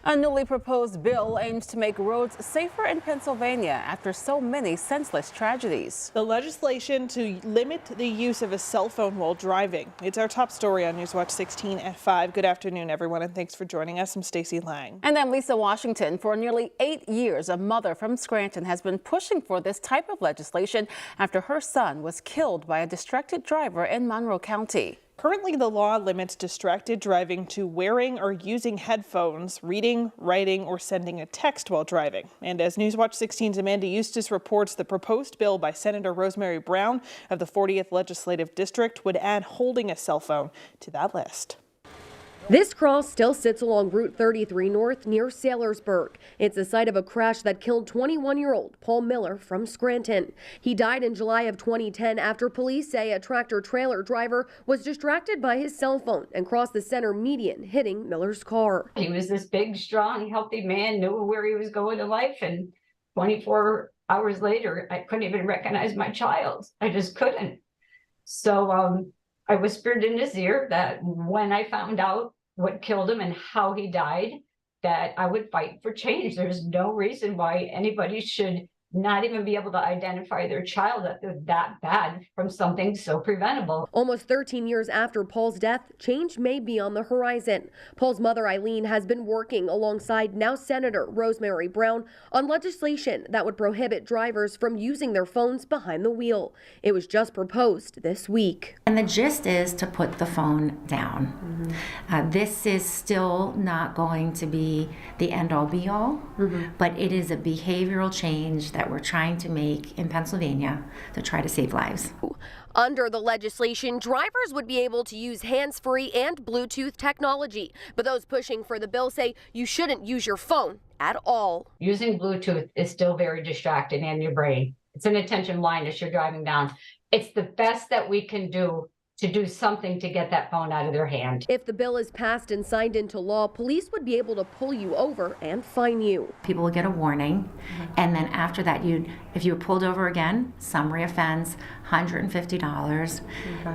A newly proposed bill aims to make roads safer in Pennsylvania after so many senseless tragedies. The legislation to limit the use of a cell phone while driving. It's our top story on Newswatch 16 at 5. Good afternoon, everyone, and thanks for joining us. I'm Stacey Lang. And I'm Lisa Washington. For nearly 8 years, a mother from Scranton has been pushing for this type of legislation after her son was killed by a distracted driver in Monroe County. Currently, the law limits distracted driving to wearing or using headphones, reading, writing, or sending a text while driving. And as Newswatch 16's Amanda Eustace reports, the proposed bill by Senator Rosemary Brown of the 40th Legislative District would add holding a cell phone to that list. This cross still sits along Route 33 North near Saylorsburg. It's the site of a crash that killed 21-year-old Paul Miller from Scranton. He died in July of 2010 after police say a tractor-trailer driver was distracted by his cell phone and crossed the center median, hitting Miller's car. He was this big, strong, healthy man, knew where he was going in life, and 24 hours later, I couldn't even recognize my child. I just couldn't. So I whispered in his ear that when I found out what killed him and how he died, that I would fight for change. There's no reason why anybody should not even be able to identify their child that they're that bad from something so preventable. Almost 13 years after Paul's death, change may be on the horizon. Paul's mother, Eileen, has been working alongside now Senator Rosemary Brown on legislation that would prohibit drivers from using their phones behind the wheel. It was just proposed this week. And the gist is to put the phone down. This is still not going to be the end-all be-all, but it is a behavioral change that we're trying to make in Pennsylvania to try to save lives. Under the legislation, drivers would be able to use hands-free and Bluetooth technology, but those pushing for the bill say you shouldn't use your phone at all. Using Bluetooth is still very distracting in your brain. It's an attention blindness you're driving down. It's the best that we can do to do something to get that phone out of their hand. If the bill is passed and signed into law, police would be able to pull you over and fine you. People will get a warning, and then after that, if you were pulled over again, summary offense, $150.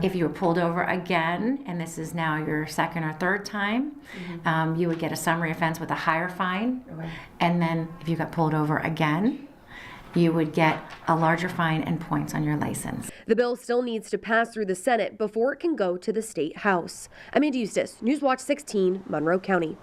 If you were pulled over again, and this is now your second or third time, you would get a summary offense with a higher fine. And then if you got pulled over again, you would get a larger fine and points on your license. The bill still needs to pass through the Senate before it can go to the State House. Amanda Eustace, Newswatch 16, Monroe County.